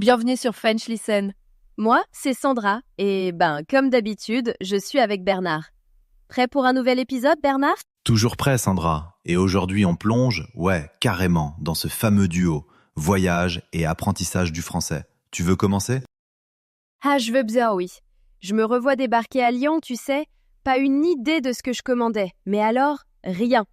Bienvenue sur French Listen. Moi, c'est Sandra, et comme d'habitude, je suis avec Bernard. Prêt pour un nouvel épisode, Bernard? Toujours prêt, Sandra. Et aujourd'hui, on plonge, carrément, dans ce fameux duo, voyage et apprentissage du français. Tu veux commencer? Ah, je veux bien, oui. Je me revois débarquer à Lyon, tu sais, pas une idée de ce que je commandais, mais alors, rien.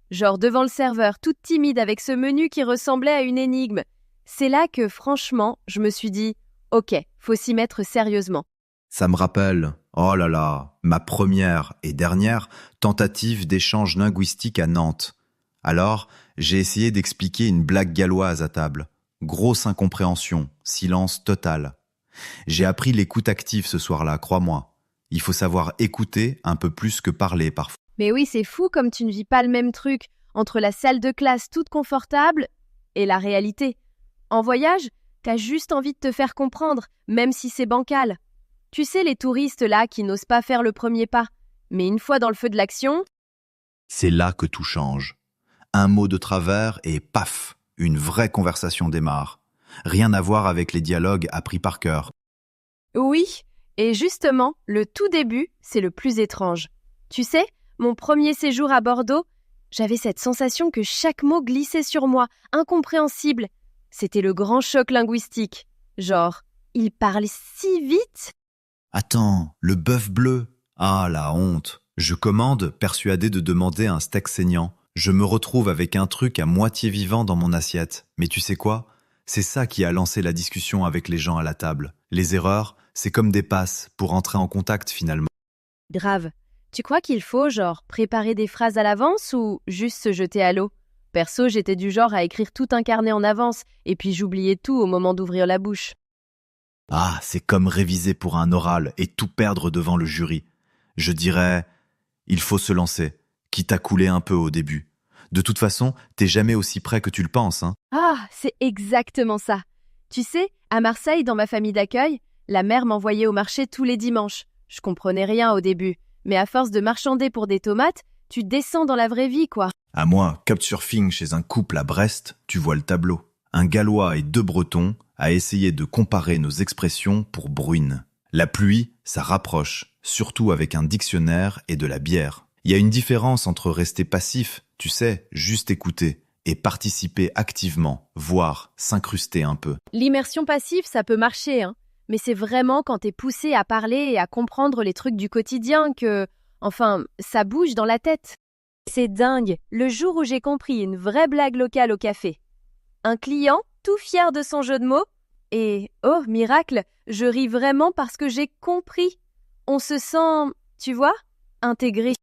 Genre devant le serveur, toute timide avec ce menu qui ressemblait à une énigme. C'est là que, franchement, je me suis dit, ok, faut s'y mettre sérieusement. Ça me rappelle, oh là là, ma première et dernière tentative d'échange linguistique à Nantes. Alors, j'ai essayé d'expliquer une blague galloise à table. Grosse incompréhension, silence total. J'ai appris l'écoute active ce soir-là, crois-moi. Il faut savoir écouter un peu plus que parler parfois. Mais oui, c'est fou comme tu ne vis pas le même truc entre la salle de classe toute confortable et la réalité. En voyage, t'as juste envie de te faire comprendre, même si c'est bancal. Tu sais, les touristes là qui n'osent pas faire le premier pas. Mais une fois dans le feu de l'action... C'est là que tout change. Un mot de travers et paf, une vraie conversation démarre. Rien à voir avec les dialogues appris par cœur. Oui, et justement, le tout début, c'est le plus étrange. Tu sais, mon premier séjour à Bordeaux, j'avais cette sensation que chaque mot glissait sur moi, incompréhensible. C'était le grand choc linguistique. Genre, il parle si vite. Attends, le bœuf bleu. Ah, la honte. Je commande, persuadé de demander un steak saignant. Je me retrouve avec un truc à moitié vivant dans mon assiette. Mais tu sais quoi? C'est ça qui a lancé la discussion avec les gens à la table. Les erreurs, c'est comme des passes pour entrer en contact finalement. Grave. Tu crois qu'il faut, préparer des phrases à l'avance ou juste se jeter à l'eau? Perso, j'étais du genre à écrire tout un carnet en avance, et puis j'oubliais tout au moment d'ouvrir la bouche. Ah, c'est comme réviser pour un oral et tout perdre devant le jury. Je dirais, il faut se lancer, quitte à couler un peu au début. De toute façon, t'es jamais aussi près que tu le penses, hein. Ah, c'est exactement ça. Tu sais, à Marseille, dans ma famille d'accueil, la mère m'envoyait au marché tous les dimanches. Je comprenais rien au début, mais à force de marchander pour des tomates, tu descends dans la vraie vie, quoi. À moi, couchsurfing chez un couple à Brest, tu vois le tableau. Un Gallois et deux Bretons à essayer de comparer nos expressions pour bruine. La pluie, ça rapproche, surtout avec un dictionnaire et de la bière. Il y a une différence entre rester passif, tu sais, juste écouter, et participer activement, voire s'incruster un peu. L'immersion passive, ça peut marcher, hein. Mais c'est vraiment quand t'es poussé à parler et à comprendre les trucs du quotidien que, ça bouge dans la tête. C'est dingue, le jour où j'ai compris une vraie blague locale au café. Un client, tout fier de son jeu de mots, et, oh miracle, je ris vraiment parce que j'ai compris. On se sent, tu vois, intégré.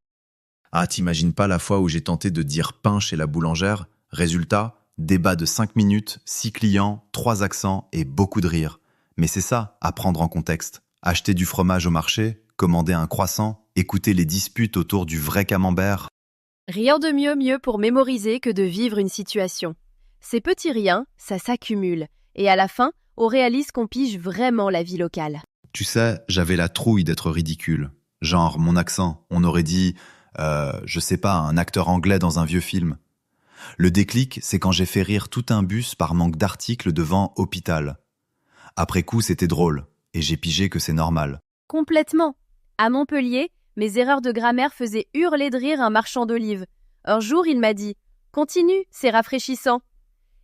Ah, t'imagines pas la fois où j'ai tenté de dire pain chez la boulangère? Résultat, débat de 5 minutes, 6 clients, 3 accents et beaucoup de rire. Mais c'est ça, à prendre en contexte. Acheter du fromage au marché, commander un croissant, écouter les disputes autour du vrai camembert. Rien de mieux pour mémoriser que de vivre une situation. Ces petits riens, ça s'accumule. Et à la fin, on réalise qu'on pige vraiment la vie locale. Tu sais, j'avais la trouille d'être ridicule. Genre, mon accent, on aurait dit, je sais pas, un acteur anglais dans un vieux film. Le déclic, c'est quand j'ai fait rire tout un bus par manque d'articles devant hôpital. Après coup, c'était drôle, et j'ai pigé que c'est normal. Complètement. À Montpellier, mes erreurs de grammaire faisaient hurler de rire un marchand d'olives. Un jour, il m'a dit « Continue, c'est rafraîchissant ».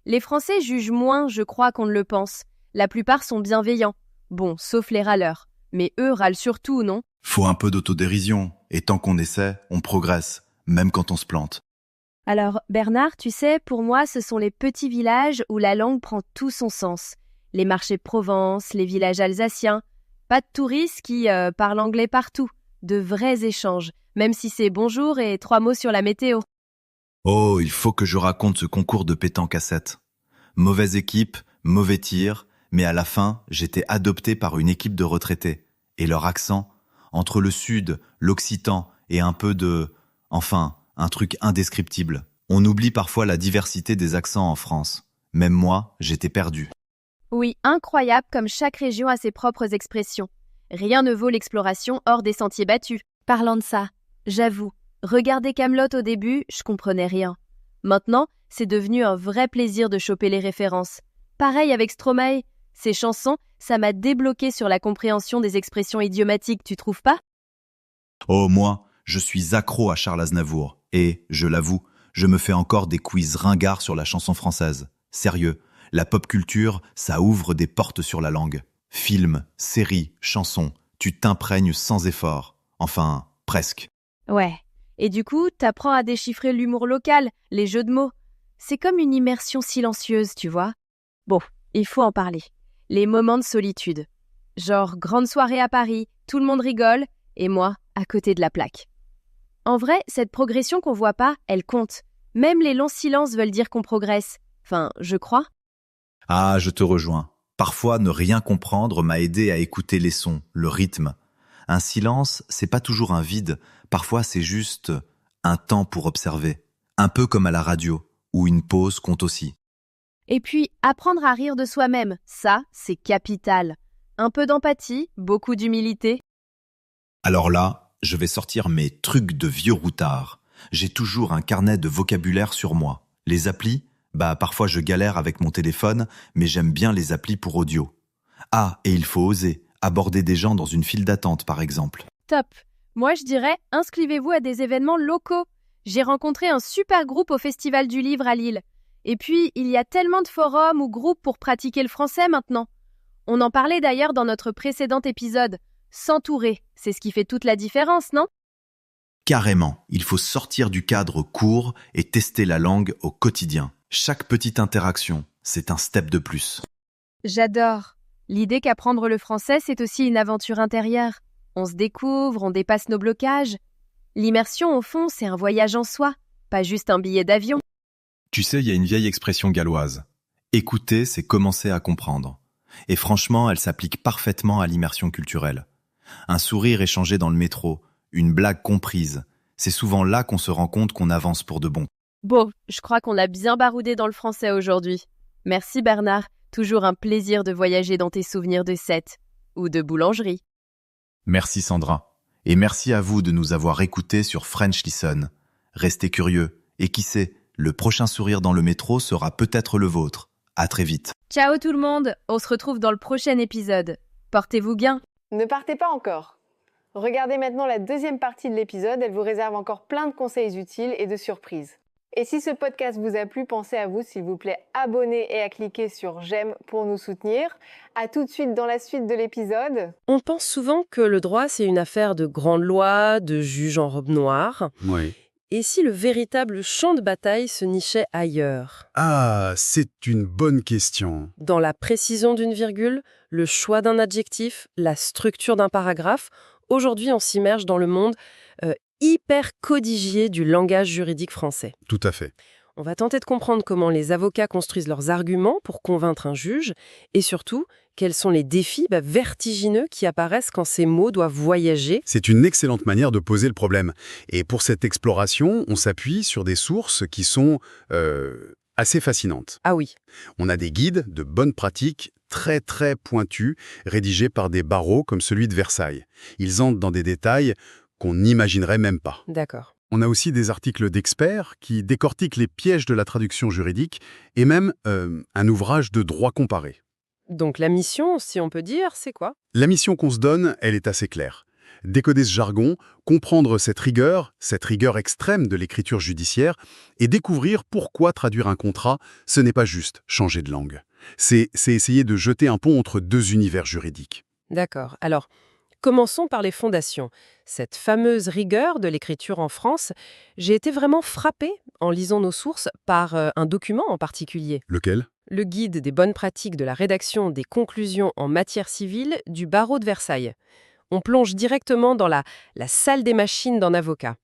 Les Français jugent moins, je crois, qu'on ne le pense. La plupart sont bienveillants. Bon, sauf les râleurs. Mais eux râlent surtout, non? Faut un peu d'autodérision, et tant qu'on essaie, on progresse, même quand on se plante. Alors, Bernard, tu sais, pour moi, ce sont les petits villages où la langue prend tout son sens. Les marchés de Provence, les villages alsaciens. Pas de touristes qui parlent anglais partout. De vrais échanges, même si c'est bonjour et 3 mots sur la météo. Oh, il faut que je raconte ce concours de pétanque à 7. Mauvaise équipe, mauvais tir, mais à la fin, j'étais adopté par une équipe de retraités. Et leur accent, entre le sud, l'occitan et un peu de... un truc indescriptible. On oublie parfois la diversité des accents en France. Même moi, j'étais perdu. Oui, incroyable comme chaque région a ses propres expressions. Rien ne vaut l'exploration hors des sentiers battus. Parlant de ça, j'avoue, regarder Kaamelott au début, je comprenais rien. Maintenant, c'est devenu un vrai plaisir de choper les références. Pareil avec Stromae, Ces chansons, ça m'a débloqué sur la compréhension des expressions idiomatiques, tu trouves pas? Oh, moi, je suis accro à Charles Aznavour. Et, je l'avoue, je me fais encore des quiz ringards sur la chanson française. Sérieux, la pop culture, ça ouvre des portes sur la langue. Films, séries, chansons, tu t'imprègnes sans effort. Enfin, presque. Ouais. Et du coup, t'apprends à déchiffrer l'humour local, les jeux de mots. C'est comme une immersion silencieuse, tu vois. Bon, il faut en parler. Les moments de solitude. Genre, grande soirée à Paris, tout le monde rigole, et moi, à côté de la plaque. En vrai, cette progression qu'on voit pas, elle compte. Même les longs silences veulent dire qu'on progresse. Enfin, je crois. Ah, je te rejoins. Parfois, ne rien comprendre m'a aidé à écouter les sons, le rythme. Un silence, c'est pas toujours un vide. Parfois, c'est juste un temps pour observer. Un peu comme à la radio, où une pause compte aussi. Et puis, apprendre à rire de soi-même, ça, c'est capital. Un peu d'empathie, beaucoup d'humilité. Alors là, je vais sortir mes trucs de vieux routard. J'ai toujours un carnet de vocabulaire sur moi. Les applis, parfois je galère avec mon téléphone, mais j'aime bien les applis pour audio. Ah, et il faut oser, aborder des gens dans une file d'attente par exemple. Top. Moi, je dirais, inscrivez-vous à des événements locaux. J'ai rencontré un super groupe au Festival du Livre à Lille. Et puis, il y a tellement de forums ou groupes pour pratiquer le français maintenant. On en parlait d'ailleurs dans notre précédent épisode. S'entourer, c'est ce qui fait toute la différence, non? Carrément, il faut sortir du cadre court et tester la langue au quotidien. Chaque petite interaction, c'est un step de plus. J'adore. L'idée qu'apprendre le français, c'est aussi une aventure intérieure. On se découvre, on dépasse nos blocages. L'immersion, au fond, c'est un voyage en soi, pas juste un billet d'avion. Tu sais, il y a une vieille expression galloise. Écouter, c'est commencer à comprendre. Et franchement, elle s'applique parfaitement à l'immersion culturelle. Un sourire échangé dans le métro, une blague comprise, c'est souvent là qu'on se rend compte qu'on avance pour de bon. Bon, je crois qu'on a bien baroudé dans le français aujourd'hui. Merci Bernard, toujours un plaisir de voyager dans tes souvenirs de Sète ou de boulangerie. Merci Sandra. Et merci à vous de nous avoir écoutés sur French Listen. Restez curieux, et qui sait, le prochain sourire dans le métro sera peut-être le vôtre. À très vite. Ciao tout le monde, on se retrouve dans le prochain épisode. Portez-vous bien. Ne partez pas encore. Regardez maintenant la deuxième partie de l'épisode, elle vous réserve encore plein de conseils utiles et de surprises. Et si ce podcast vous a plu, pensez à vous, s'il vous plaît, abonner et à cliquer sur j'aime pour nous soutenir. À tout de suite dans la suite de l'épisode. On pense souvent que le droit, c'est une affaire de grandes lois, de juges en robe noire. Oui. Et si le véritable champ de bataille se nichait ailleurs? Ah, c'est une bonne question. Dans la précision d'une virgule, le choix d'un adjectif, la structure d'un paragraphe, aujourd'hui on s'immerge dans le monde hyper codifié du langage juridique français. Tout à fait. On va tenter de comprendre comment les avocats construisent leurs arguments pour convaincre un juge et surtout, quels sont les défis vertigineux qui apparaissent quand ces mots doivent voyager. C'est une excellente manière de poser le problème. Et pour cette exploration, on s'appuie sur des sources qui sont assez fascinantes. Ah oui. On a des guides de bonnes pratiques très très pointus, rédigés par des barreaux comme celui de Versailles. Ils entrent dans des détails qu'on n'imaginerait même pas. D'accord. On a aussi des articles d'experts qui décortiquent les pièges de la traduction juridique et même un ouvrage de droit comparé. Donc la mission, si on peut dire, c'est quoi? La mission qu'on se donne, elle est assez claire. Décoder ce jargon, comprendre cette rigueur extrême de l'écriture judiciaire et découvrir pourquoi traduire un contrat, ce n'est pas juste changer de langue. C'est essayer de jeter un pont entre deux univers juridiques. D'accord. Alors, commençons par les fondations. Cette fameuse rigueur de l'écriture en France, j'ai été vraiment frappée, en lisant nos sources, par un document en particulier. Lequel ? Le guide des bonnes pratiques de la rédaction des conclusions en matière civile du barreau de Versailles. On plonge directement dans la salle des machines d'un avocat.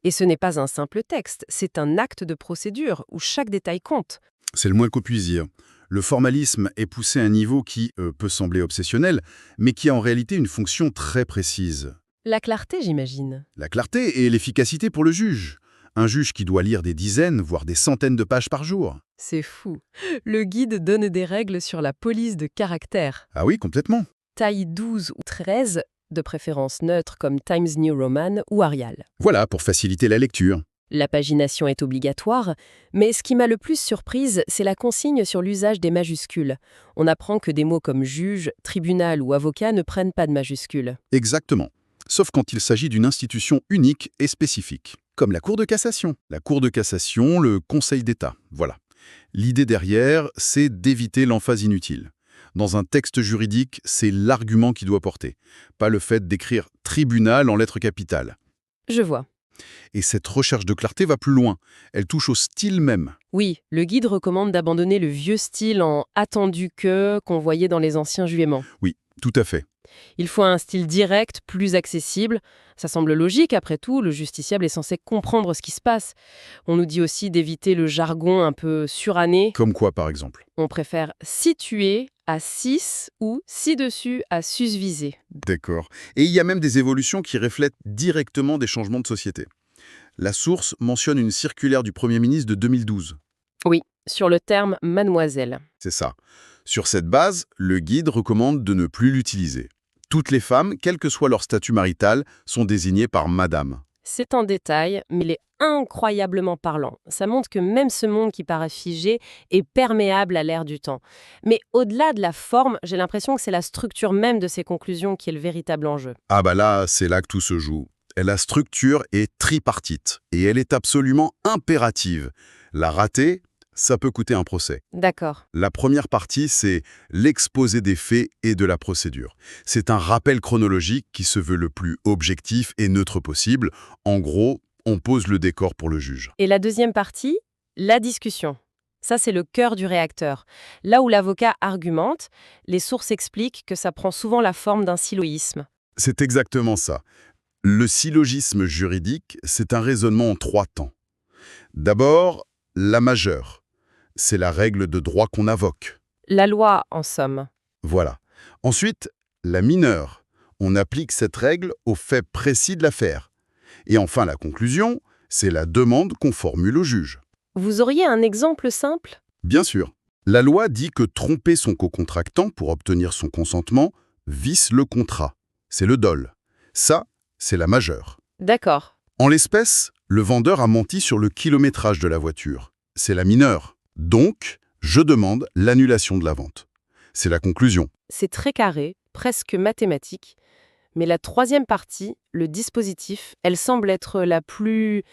Et ce n'est pas un simple texte, c'est un acte de procédure où chaque détail compte. C'est le moins qu'on puisse dire. Le formalisme est poussé à un niveau qui peut sembler obsessionnel, mais qui a en réalité une fonction très précise. La clarté, j'imagine. La clarté et l'efficacité pour le juge. Un juge qui doit lire des dizaines, voire des centaines de pages par jour. C'est fou. Le guide donne des règles sur la police de caractère. Ah oui, complètement. Taille 12 ou 13, de préférence neutre comme Times New Roman ou Arial. Voilà, pour faciliter la lecture. La pagination est obligatoire, mais ce qui m'a le plus surprise, c'est la consigne sur l'usage des majuscules. On apprend que des mots comme juge, tribunal ou avocat ne prennent pas de majuscules. Exactement. Sauf quand il s'agit d'une institution unique et spécifique, comme la Cour de cassation. La Cour de cassation, le Conseil d'État, voilà. L'idée derrière, c'est d'éviter l'emphase inutile. Dans un texte juridique, c'est l'argument qui doit porter, pas le fait d'écrire « tribunal » en lettres capitales. Je vois. Et cette recherche de clarté va plus loin. Elle touche au style même. Oui, le guide recommande d'abandonner le vieux style en « attendu que » qu'on voyait dans les anciens jugements. Oui, tout à fait. Il faut un style direct, plus accessible. Ça semble logique, après tout, le justiciable est censé comprendre ce qui se passe. On nous dit aussi d'éviter le jargon un peu suranné. Comme quoi, par exemple? On préfère situer à cis ou ci-dessus à susvisé. D'accord. Et il y a même des évolutions qui reflètent directement des changements de société. La source mentionne une circulaire du Premier ministre de 2012. Oui, sur le terme « mademoiselle ». C'est ça. Sur cette base, le guide recommande de ne plus l'utiliser. Toutes les femmes, quel que soit leur statut marital, sont désignées par madame. C'est un détail, mais il est incroyablement parlant. Ça montre que même ce monde qui paraît figé est perméable à l'ère du temps. Mais au-delà de la forme, j'ai l'impression que c'est la structure même de ces conclusions qui est le véritable enjeu. Ah bah là, c'est là que tout se joue. Et la structure est tripartite, et elle est absolument impérative. La rater, ça peut coûter un procès. D'accord. La première partie, c'est l'exposé des faits et de la procédure. C'est un rappel chronologique qui se veut le plus objectif et neutre possible. En gros, on pose le décor pour le juge. Et la deuxième partie, la discussion. Ça, c'est le cœur du réacteur. Là où l'avocat argumente, les sources expliquent que ça prend souvent la forme d'un syllogisme. C'est exactement ça. Le syllogisme juridique, c'est un raisonnement en 3 temps. D'abord, la majeure. C'est la règle de droit qu'on invoque. La loi, en somme. Voilà. Ensuite, la mineure. On applique cette règle aux faits précis de l'affaire. Et enfin, la conclusion, c'est la demande qu'on formule au juge. Vous auriez un exemple simple ? Bien sûr. La loi dit que tromper son co-contractant pour obtenir son consentement vice le contrat. C'est le dol. Ça, c'est la majeure. D'accord. En l'espèce, le vendeur a menti sur le kilométrage de la voiture. C'est la mineure. Donc, je demande l'annulation de la vente. C'est la conclusion. C'est très carré, presque mathématique. Mais la troisième partie, le dispositif, elle semble être la plus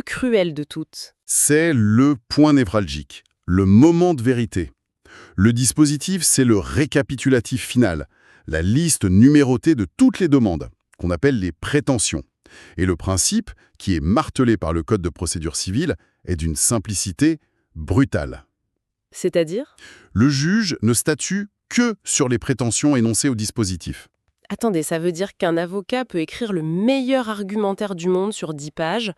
cruelle de toutes. C'est le point névralgique, le moment de vérité. Le dispositif, c'est le récapitulatif final, la liste numérotée de toutes les demandes, qu'on appelle les prétentions. Et le principe, qui est martelé par le Code de procédure civile, est d'une simplicité brutale. C'est-à-dire ? Le juge ne statue que sur les prétentions énoncées au dispositif. Attendez, ça veut dire qu'un avocat peut écrire le meilleur argumentaire du monde sur 10 pages,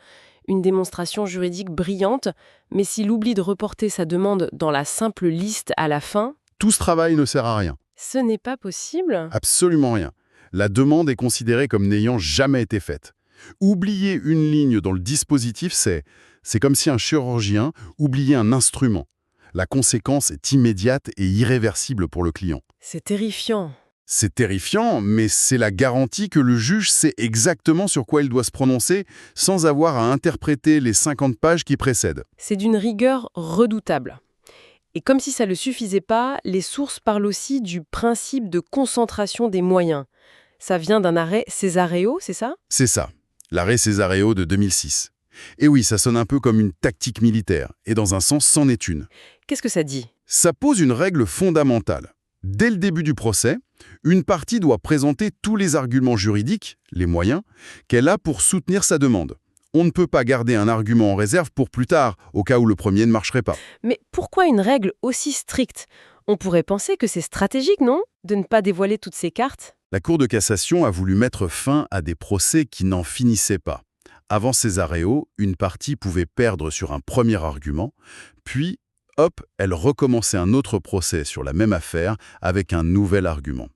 une démonstration juridique brillante, mais s'il oublie de reporter sa demande dans la simple liste à la fin... Tout ce travail ne sert à rien. Ce n'est pas possible ? Absolument rien. La demande est considérée comme n'ayant jamais été faite. Oublier une ligne dans le dispositif, c'est comme si un chirurgien oubliait un instrument. La conséquence est immédiate et irréversible pour le client. C'est terrifiant. C'est terrifiant, mais c'est la garantie que le juge sait exactement sur quoi il doit se prononcer sans avoir à interpréter les 50 pages qui précèdent. C'est d'une rigueur redoutable. Et comme si ça ne suffisait pas, les sources parlent aussi du principe de concentration des moyens. Ça vient d'un arrêt Césareo, c'est ça ? C'est ça, l'arrêt Césareo de 2006. Et oui, ça sonne un peu comme une tactique militaire, et dans un sens, c'en est une. Qu'est-ce que ça dit ? Ça pose une règle fondamentale. Dès le début du procès, une partie doit présenter tous les arguments juridiques, les moyens, qu'elle a pour soutenir sa demande. On ne peut pas garder un argument en réserve pour plus tard, au cas où le premier ne marcherait pas. Mais pourquoi une règle aussi stricte ? On pourrait penser que c'est stratégique, non ? De ne pas dévoiler toutes ces cartes ? La Cour de cassation a voulu mettre fin à des procès qui n'en finissaient pas. Avant Césareo, une partie pouvait perdre sur un premier argument, puis, hop, elle recommençait un autre procès sur la même affaire avec un nouvel argument.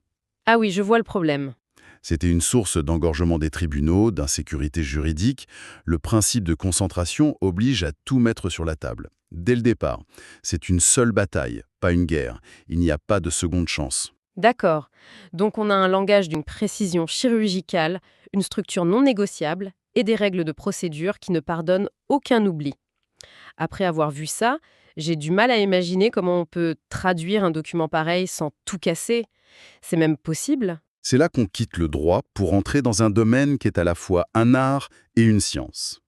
Ah oui, je vois le problème. C'était une source d'engorgement des tribunaux, d'insécurité juridique. Le principe de concentration oblige à tout mettre sur la table. Dès le départ, c'est une seule bataille, pas une guerre. Il n'y a pas de seconde chance. D'accord. Donc on a un langage d'une précision chirurgicale, une structure non négociable et des règles de procédure qui ne pardonnent aucun oubli. Après avoir vu ça, j'ai du mal à imaginer comment on peut traduire un document pareil sans tout casser. C'est même possible? C'est là qu'on quitte le droit pour entrer dans un domaine qui est à la fois un art et une science.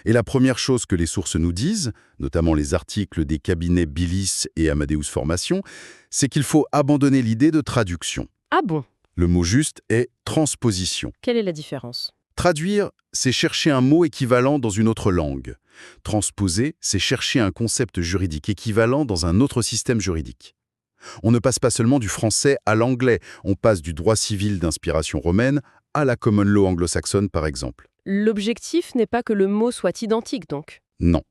Et la première chose que les sources nous disent, notamment les articles des cabinets Billis et Amadeus Formation, c'est qu'il faut abandonner l'idée de traduction. Ah bon? Le mot juste est transposition. Quelle est la différence? Traduire, c'est chercher un mot équivalent dans une autre langue. Transposer, c'est chercher un concept juridique équivalent dans un autre système juridique. On ne passe pas seulement du français à l'anglais, on passe du droit civil d'inspiration romaine à la common law anglo-saxonne par exemple. L'objectif n'est pas que le mot soit identique, donc. Non.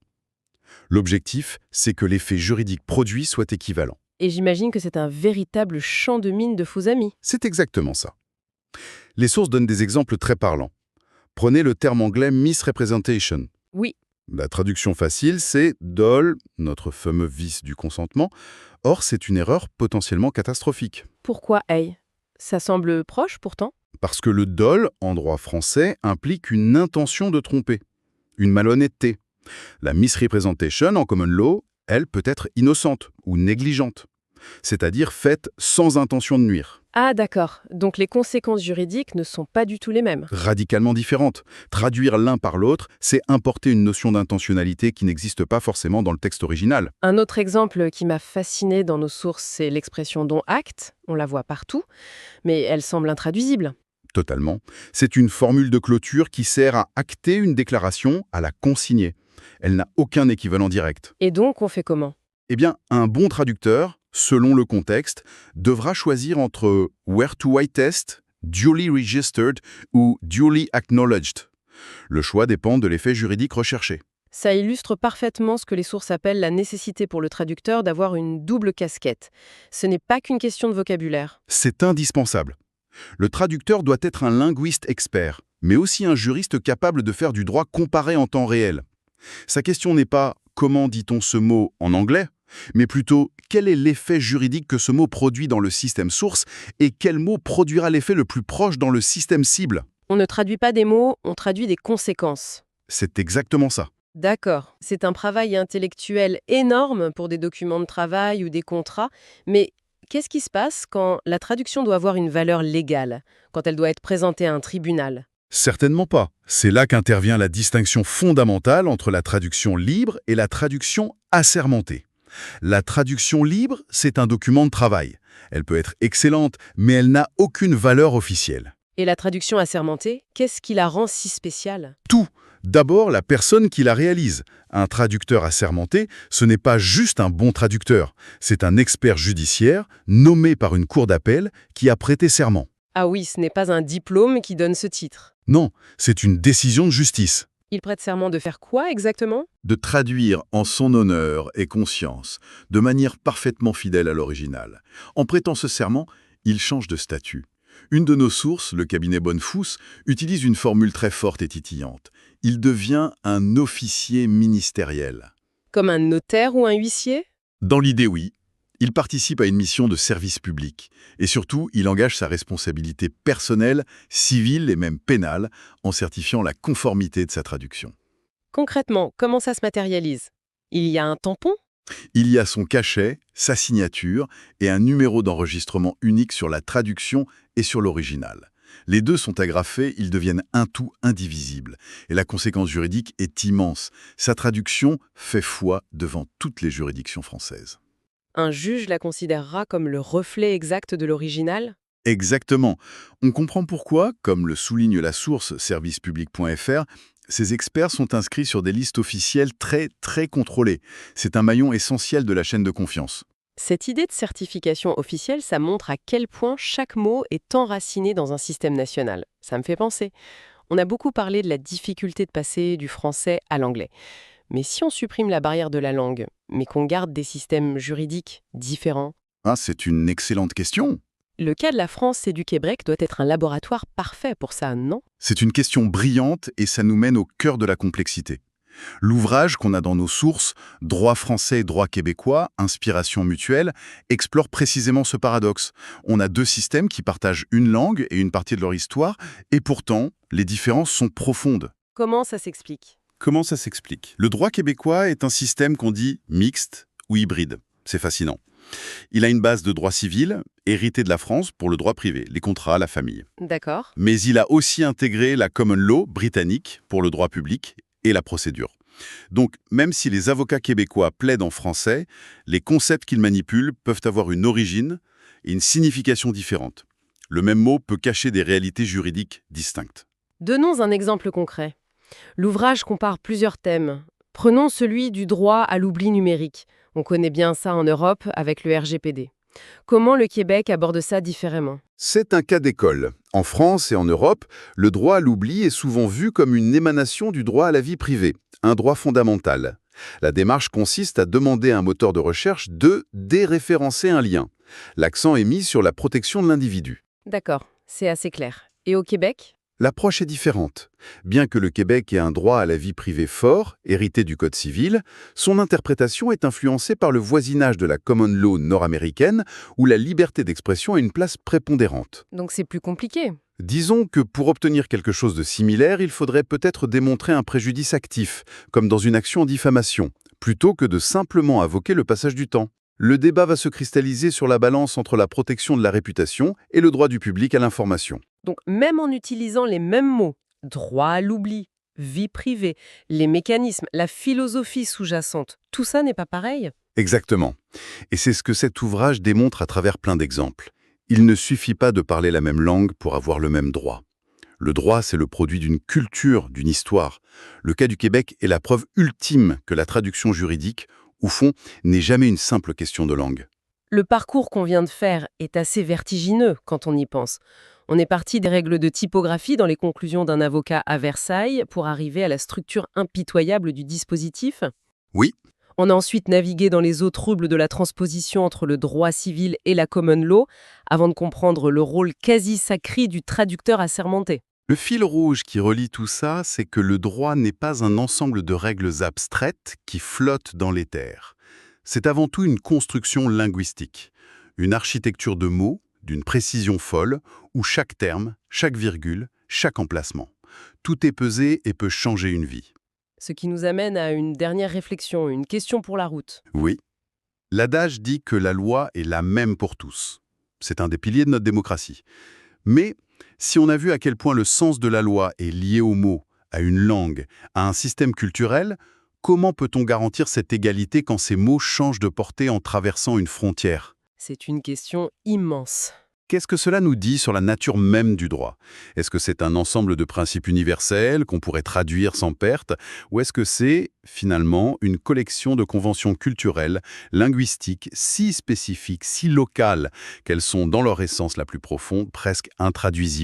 L'objectif, c'est que l'effet juridique produit soit équivalent. Et j'imagine que c'est un véritable champ de mine de faux amis. C'est exactement ça. Les sources donnent des exemples très parlants. Prenez le terme anglais misrepresentation. Oui. La traduction facile, c'est dole, notre fameux vice du consentement. Or, c'est une erreur potentiellement catastrophique. Pourquoi hey? Ça semble proche, pourtant. Parce que le dole, en droit français, implique une intention de tromper, une malhonnêteté. La misrepresentation, en common law, elle peut être innocente ou négligente, c'est-à-dire faite sans intention de nuire. Ah d'accord, donc les conséquences juridiques ne sont pas du tout les mêmes. Radicalement différentes. Traduire l'un par l'autre, c'est importer une notion d'intentionnalité qui n'existe pas forcément dans le texte original. Un autre exemple qui m'a fasciné dans nos sources, c'est l'expression don acte. On la voit partout, mais elle semble intraduisible. Totalement. C'est une formule de clôture qui sert à acter une déclaration, à la consigner. Elle n'a aucun équivalent direct. Et donc, on fait comment? Eh bien, un bon traducteur, selon le contexte, devra choisir entre where to white test, duly registered ou duly acknowledged. Le choix dépend de l'effet juridique recherché. Ça illustre parfaitement ce que les sources appellent la nécessité pour le traducteur d'avoir une double casquette. Ce n'est pas qu'une question de vocabulaire. C'est indispensable. Le traducteur doit être un linguiste expert, mais aussi un juriste capable de faire du droit comparé en temps réel. Sa question n'est pas « comment dit-on ce mot en anglais ?», mais plutôt « quel est l'effet juridique que ce mot produit dans le système source et quel mot produira l'effet le plus proche dans le système cible ?» On ne traduit pas des mots, on traduit des conséquences. C'est exactement ça. D'accord, c'est un travail intellectuel énorme pour des documents de travail ou des contrats, mais qu'est-ce qui se passe quand la traduction doit avoir une valeur légale, quand elle doit être présentée à un tribunal? Certainement pas. C'est là qu'intervient la distinction fondamentale entre la traduction libre et la traduction assermentée. La traduction libre, c'est un document de travail. Elle peut être excellente, mais elle n'a aucune valeur officielle. Et la traduction assermentée, qu'est-ce qui la rend si spéciale? Tout. D'abord, la personne qui la réalise. Un traducteur assermenté, ce n'est pas juste un bon traducteur. C'est un expert judiciaire, nommé par une cour d'appel, qui a prêté serment. Ah oui, ce n'est pas un diplôme qui donne ce titre. Non, c'est une décision de justice. Il prête serment de faire quoi exactement? De traduire en son honneur et conscience, de manière parfaitement fidèle à l'original. En prêtant ce serment, il change de statut. Une de nos sources, le cabinet Bonnefous, utilise une formule très forte et titillante. Il devient un officier ministériel. Comme un notaire ou un huissier? Dans l'idée, oui. Il participe à une mission de service public. Et surtout, il engage sa responsabilité personnelle, civile et même pénale, en certifiant la conformité de sa traduction. Concrètement, comment ça se matérialise? Il y a un tampon? Il y a son cachet, sa signature et un numéro d'enregistrement unique sur la traduction et sur l'original. Les deux sont agrafés, ils deviennent un tout indivisible. Et la conséquence juridique est immense. Sa traduction fait foi devant toutes les juridictions françaises. Un juge la considérera comme le reflet exact de l'original? Exactement. On comprend pourquoi, comme le souligne la source servicepublic.fr, ces experts sont inscrits sur des listes officielles très contrôlées. C'est un maillon essentiel de la chaîne de confiance. Cette idée de certification officielle, ça montre à quel point chaque mot est enraciné dans un système national. Ça me fait penser. On a beaucoup parlé de la difficulté de passer du français à l'anglais. Mais si on supprime la barrière de la langue, mais qu'on garde des systèmes juridiques différents? Ah, c'est une excellente question. Le cas de la France et du Québec doit être un laboratoire parfait pour ça, non? C'est une question brillante et ça nous mène au cœur de la complexité. L'ouvrage qu'on a dans nos sources, Droit français et droit québécois, inspiration mutuelle, explore précisément ce paradoxe. On a deux systèmes qui partagent une langue et une partie de leur histoire, et pourtant, les différences sont profondes. Comment ça s'explique? Comment ça s'explique? Le droit québécois est un système qu'on dit mixte ou hybride. C'est fascinant. Il a une base de droit civil, hérité de la France pour le droit privé, les contrats, la famille. D'accord. Mais il a aussi intégré la common law britannique pour le droit public et la procédure. Donc, même si les avocats québécois plaident en français, les concepts qu'ils manipulent peuvent avoir une origine et une signification différente. Le même mot peut cacher des réalités juridiques distinctes. Donnons un exemple concret. L'ouvrage compare plusieurs thèmes. Prenons celui du droit à l'oubli numérique. On connaît bien ça en Europe avec le RGPD. Comment le Québec aborde ça différemment? C'est un cas d'école. En France et en Europe, le droit à l'oubli est souvent vu comme une émanation du droit à la vie privée, un droit fondamental. La démarche consiste à demander à un moteur de recherche de déréférencer un lien. L'accent est mis sur la protection de l'individu. D'accord, c'est assez clair. Et au Québec? L'approche est différente. Bien que le Québec ait un droit à la vie privée fort, hérité du Code civil, son interprétation est influencée par le voisinage de la common law nord-américaine, où la liberté d'expression a une place prépondérante. Donc c'est plus compliqué. Disons que pour obtenir quelque chose de similaire, il faudrait peut-être démontrer un préjudice actif, comme dans une action en diffamation, plutôt que de simplement invoquer le passage du temps. Le débat va se cristalliser sur la balance entre la protection de la réputation et le droit du public à l'information. Donc même en utilisant les mêmes mots, droit à l'oubli, vie privée, les mécanismes, la philosophie sous-jacente, tout ça n'est pas pareil? Exactement. Et c'est ce que cet ouvrage démontre à travers plein d'exemples. Il ne suffit pas de parler la même langue pour avoir le même droit. Le droit, c'est le produit d'une culture, d'une histoire. Le cas du Québec est la preuve ultime que la traduction juridique, au fond, n'est jamais une simple question de langue. Le parcours qu'on vient de faire est assez vertigineux quand on y pense. On est parti des règles de typographie dans les conclusions d'un avocat à Versailles pour arriver à la structure impitoyable du dispositif. Oui. On a ensuite navigué dans les eaux troubles de la transposition entre le droit civil et la common law, avant de comprendre le rôle quasi sacré du traducteur assermenté. Le fil rouge qui relie tout ça, c'est que le droit n'est pas un ensemble de règles abstraites qui flottent dans l'éther. C'est avant tout une construction linguistique, une architecture de mots, d'une précision folle, où chaque terme, chaque virgule, chaque emplacement, tout est pesé et peut changer une vie. Ce qui nous amène à une dernière réflexion, une question pour la route. Oui. L'adage dit que la loi est la même pour tous. C'est un des piliers de notre démocratie. Mais si on a vu à quel point le sens de la loi est lié aux mots, à une langue, à un système culturel, comment peut-on garantir cette égalité quand ces mots changent de portée en traversant une frontière? C'est une question immense. Qu'est-ce que cela nous dit sur la nature même du droit? Est-ce que c'est un ensemble de principes universels qu'on pourrait traduire sans perte? Ou est-ce que c'est, finalement, une collection de conventions culturelles, linguistiques, si spécifiques, si locales, qu'elles sont, dans leur essence la plus profonde, presque intraduisibles?